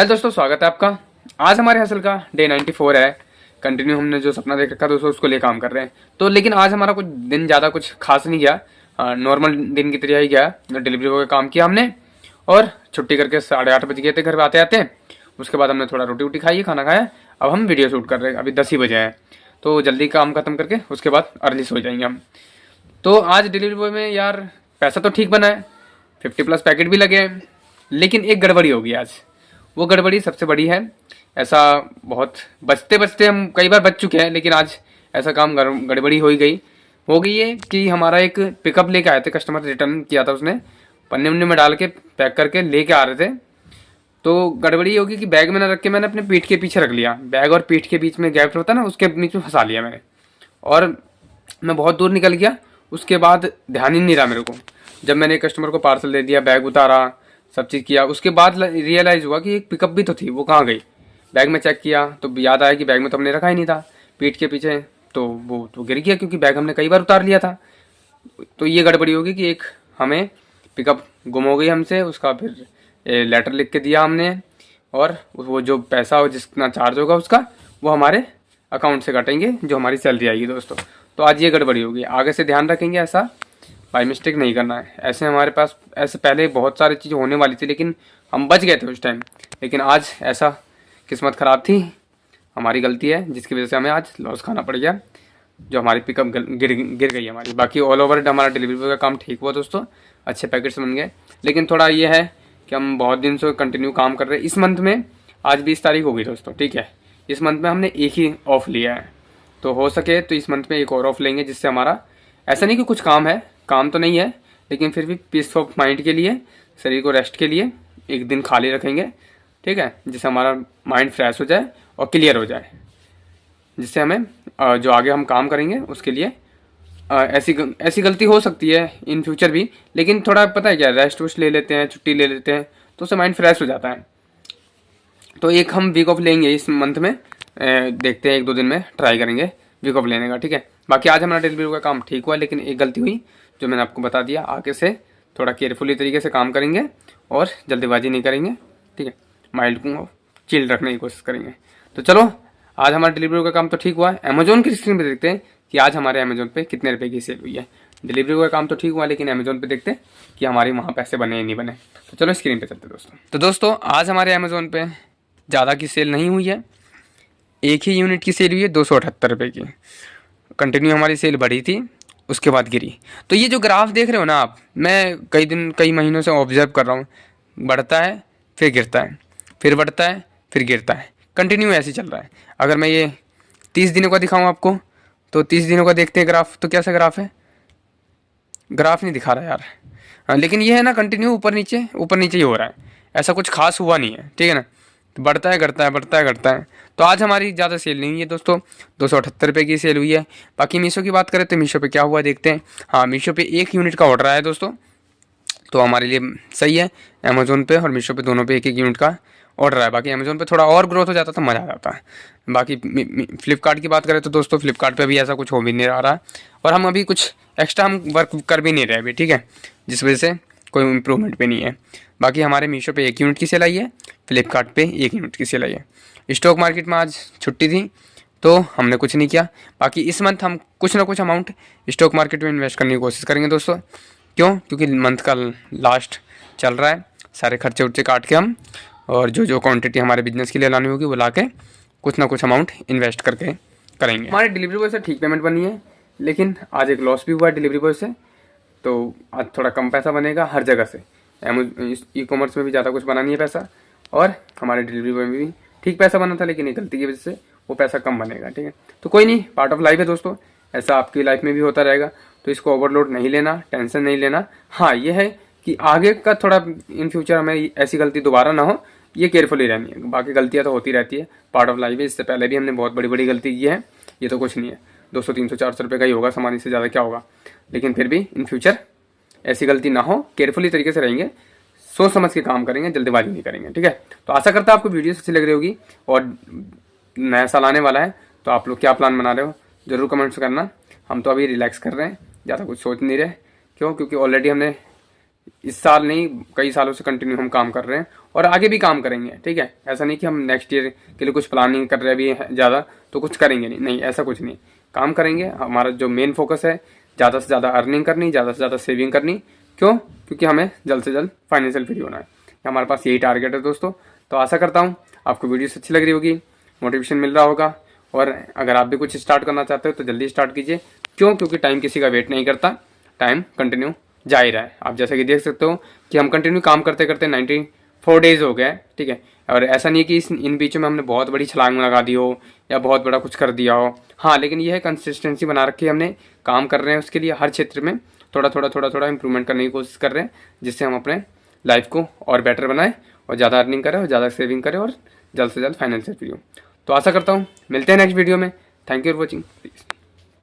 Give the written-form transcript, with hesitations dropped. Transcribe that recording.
Hello दोस्तों, स्वागत है आपका। आज हमारे हसल का डे 94 है। कंटिन्यू हमने जो सपना देख रखा दोस्तों उसको लिए काम कर रहे हैं। तो लेकिन आज हमारा कुछ दिन ज़्यादा कुछ खास नहीं गया, नॉर्मल दिन की तरह ही गया। डिलीवरी बॉय का काम किया हमने और छुट्टी करके 8:30 बज गए थे घर आते आते। उसके बाद हमने थोड़ा रोटी वोटी खाई, खाना खाया। अब हम वीडियो शूट कर रहे हैं। अभी 10 ही बजे हैं, तो जल्दी काम खत्म करके उसके बाद अर्ली सो जाएंगे हम। तो आज डिलीवरी बॉय में यार पैसा तो ठीक बना है, 50+ पैकेट भी लगे हैं, लेकिन एक गड़बड़ी होगी आज। वो गड़बड़ी सबसे बड़ी है। ऐसा बहुत बचते बचते हम कई बार बच चुके हैं, लेकिन आज ऐसा काम गड़बड़ी हो गई है कि हमारा एक पिकअप लेके आए थे, कस्टमर रिटर्न किया था उसने, पन्ने उन्ने में डाल के पैक करके लेके आ रहे थे। तो गड़बड़ी होगी कि बैग में ना रख के मैंने अपने पीठ के पीछे रख लिया। बैग और पीठ के बीच में गैप होता ना, उसके बीच में फंसा लिया मैंने, और मैं बहुत दूर निकल गया। उसके बाद ध्यान ही नहीं रहा मेरे को। जब मैंने कस्टमर को पार्सल दे दिया, बैग उतारा, सब चीज़ किया, उसके बाद रियलाइज़ हुआ कि एक पिकअप भी तो थी, वो कहाँ गई। बैग में चेक किया तो याद आया कि बैग में तो हमने रखा ही नहीं था, पीठ के पीछे। तो वो तो गिर गया, क्योंकि बैग हमने कई बार उतार लिया था। तो ये गड़बड़ी होगी कि एक हमें पिकअप गुम हो गई हमसे। उसका फिर लेटर लिख के दिया हमने, और वो जो पैसा हो, जितना चार्ज होगा उसका, वो हमारे अकाउंट से काटेंगे जो हमारी सैलरी आएगी दोस्तों। तो आज ये गड़बड़ी होगी। आगे से ध्यान रखेंगे, ऐसा बाई मिस्टेक नहीं करना है। ऐसे हमारे पास ऐसे पहले बहुत सारी चीज़ें होने वाली थी, लेकिन हम बच गए थे उस टाइम। लेकिन आज ऐसा किस्मत ख़राब थी, हमारी गलती है, जिसकी वजह से हमें आज लॉस खाना पड़ गया, जो हमारी पिकअप गिर गई हमारी। बाकी ऑल ओवर हमारा डिलीवरी का काम ठीक हुआ दोस्तों, अच्छे पैकेट्स बन गए। लेकिन थोड़ा ये है कि हम बहुत दिन से कंटिन्यू काम कर रहे हैं। इस मंथ में आज 20 तारीख हो गई दोस्तों, ठीक है। इस मंथ में हमने एक ही ऑफ लिया है, तो हो सके तो इस मंथ में एक और ऑफ लेंगे, जिससे हमारा ऐसा नहीं कि कुछ काम है, काम तो नहीं है, लेकिन फिर भी पीस ऑफ माइंड के लिए, शरीर को रेस्ट के लिए एक दिन खाली रखेंगे, ठीक है, जिससे हमारा माइंड फ्रेश हो जाए और क्लियर हो जाए, जिससे हमें जो आगे हम काम करेंगे उसके लिए ऐसी गलती हो सकती है इन फ्यूचर भी। लेकिन थोड़ा पता है क्या, रेस्ट वेस्ट ले लेते हैं, छुट्टी ले लेते हैं, तो उससे माइंड फ्रेश हो जाता है। तो एक हम वीक ऑफ लेंगे इस मंथ में, देखते हैं 1-2 दिन में ट्राई करेंगे वीक ऑफ लेने का, ठीक है। बाकी आज हमारा डिलीवरी का काम ठीक हुआ, लेकिन एक गलती हुई जो मैंने आपको बता दिया। आगे से थोड़ा केयरफुली तरीके से काम करेंगे और जल्दीबाजी नहीं करेंगे, ठीक है। माइंड को चिल रखने की कोशिश करेंगे। तो चलो, आज हमारा डिलीवरी का काम तो ठीक हुआ है। अमेजोन की स्क्रीन पे देखते हैं कि आज हमारे अमेजोन पे कितने रुपए की सेल हुई है। डिलीवरी का काम तो ठीक हुआ, लेकिन अमेजोन पे देखते हैं कि हमारे वहाँ पैसे बने या नहीं बने। तो चलो स्क्रीन पे चलते दोस्तों। तो दोस्तों, आज हमारे अमेजोन पे ज़्यादा की सेल नहीं हुई है, एक ही यूनिट की सेल हुई है 278 रुपये की। कंटिन्यू हमारी सेल बढ़ी थी, उसके बाद गिरी। तो ये जो ग्राफ देख रहे हो ना आप, मैं कई महीनों से ऑब्जर्व कर रहा हूँ। बढ़ता है, फिर गिरता है, फिर बढ़ता है, फिर गिरता है, कंटिन्यू ऐसे ही चल रहा है। अगर मैं ये 30 दिनों का दिखाऊँ आपको, तो 30 दिनों का देखते हैं ग्राफ, तो कैसा ग्राफ है, ग्राफ नहीं दिखा रहा यार। लेकिन ये है ना, कंटिन्यू ऊपर नीचे ही हो रहा है, ऐसा कुछ खास हुआ नहीं है, ठीक है ना। तो बढ़ता है, घटता है, बढ़ता है, घटता है। तो आज हमारी ज़्यादा सेल नहीं हुई है दोस्तों, 278 रुपये की सेल हुई है। बाकी मीशो की बात करें तो मीशो पे क्या हुआ देखते हैं। हाँ, मीशो पे 1 यूनिट का ऑर्डर आया है दोस्तों, तो हमारे लिए सही है। अमेजोन पे और मीशो पे दोनों पे 1-1 यूनिट का ऑर्डर आया। बाकी अमेजोन पे थोड़ा और ग्रोथ हो जाता तो मज़ा आ जाता है। बाकी फ्लिपकार्ट की बात करें तो दोस्तों, फ्लिपकार्ट पे भी ऐसा कुछ हो भी नहीं रहा, और हम अभी कुछ एक्स्ट्रा हम वर्क कर भी नहीं रहे अभी, ठीक है, जिस वजह से कोई इम्प्रूवमेंट भी नहीं है। बाकी हमारे मीशो पे 1 यूनिट की सेल आई है, फ्लिपकार्ट पे 1 यूनिट की सेल आई है। स्टॉक मार्केट में आज छुट्टी थी, तो हमने कुछ नहीं किया। बाकी इस मंथ हम कुछ ना कुछ अमाउंट स्टॉक मार्केट में इन्वेस्ट करने की कोशिश करेंगे दोस्तों। क्यों? क्योंकि मंथ का लास्ट चल रहा है, सारे खर्चे उर्चे काट के हम, और जो क्वांटिटी हमारे बिजनेस के लिए लानी होगी वो ला के कुछ ना कुछ अमाउंट इन्वेस्ट करके करेंगे। हमारे डिलीवरी बॉय से ठीक पेमेंट बनी है, लेकिन आज एक लॉस भी हुआ है डिलीवरी बॉय से। तो आज थोड़ा कम पैसा बनेगा हर जगह से। ई कॉमर्स में भी ज़्यादा कुछ बना नहीं है पैसा, और हमारे डिलीवरी बॉय में भी ठीक पैसा बना था, लेकिन एक गलती की वजह से वो पैसा कम बनेगा, ठीक है। तो कोई नहीं, पार्ट ऑफ लाइफ है दोस्तों, ऐसा आपकी लाइफ में भी होता रहेगा। तो इसको ओवरलोड नहीं लेना, टेंशन नहीं लेना। हाँ, ये है कि आगे का थोड़ा इन फ्यूचर हमें ऐसी गलती दोबारा ना हो, ये केयरफुली रहनी है। बाकी गलतियाँ तो होती रहती है, पार्ट ऑफ लाइफ है। इससे पहले भी हमने बहुत बड़ी बड़ी गलती की है, ये तो कुछ नहीं है। 200-300-400 रुपये का ही होगा सामान, इससे ज़्यादा क्या होगा। लेकिन फिर भी इन फ्यूचर ऐसी गलती ना हो, केयरफुली तरीके से रहेंगे, सोच समझ के काम करेंगे, जल्दीबाजी नहीं करेंगे, ठीक है। तो आशा करता हूँ आपको वीडियो अच्छी लग रही होगी, और नया साल आने वाला है, तो आप लोग क्या प्लान बना रहे हो ज़रूर कमेंट्स करना। हम तो अभी रिलैक्स कर रहे हैं, ज़्यादा कुछ सोच नहीं रहे। क्यों? क्योंकि ऑलरेडी हमने इस साल नहीं, कई सालों से कंटिन्यू हम काम कर रहे हैं, और आगे भी काम करेंगे, ठीक है। ऐसा नहीं कि हम नेक्स्ट ईयर के लिए कुछ प्लानिंग कर रहे हैं अभी ज़्यादा तो कुछ करेंगे नहीं, नहीं ऐसा कुछ नहीं। काम करेंगे, हमारा जो मेन फोकस है ज़्यादा से ज़्यादा अर्निंग करनी, ज़्यादा से ज़्यादा सेविंग करनी। क्यों? क्योंकि हमें जल्द से जल्द फाइनेंशियल फ्री होना है, हमारे पास यही टारगेट है दोस्तों। तो आशा करता हूँ आपको वीडियोस अच्छी लग रही होगी, मोटिवेशन मिल रहा होगा। और अगर आप भी कुछ स्टार्ट करना चाहते हो तो जल्दी स्टार्ट कीजिए। क्यों? क्योंकि टाइम किसी का वेट नहीं करता, टाइम कंटिन्यू जा ही रहा है। आप जैसा कि देख सकते हो कि हम कंटिन्यू काम करते करते 94 डेज हो गए, ठीक है। और ऐसा नहीं है कि इन बीचों में हमने बहुत बड़ी छलांग लगा दी हो या बहुत बड़ा कुछ कर दिया हो। हाँ, लेकिन यह है कंसिस्टेंसी बना रखी है हमने, काम कर रहे हैं उसके लिए, हर क्षेत्र में थोड़ा इंप्रूवमेंट करने की कोशिश कर रहे हैं, जिससे हम अपने लाइफ को और बेटर बनाएं और ज़्यादा अर्निंग करें और ज़्यादा सेविंग करें और जल्द से जल्द फाइनेंशियल फ्री हो। तो आशा करता हूँ मिलते हैं नेक्स्ट वीडियो में। Thank you for watching. Please.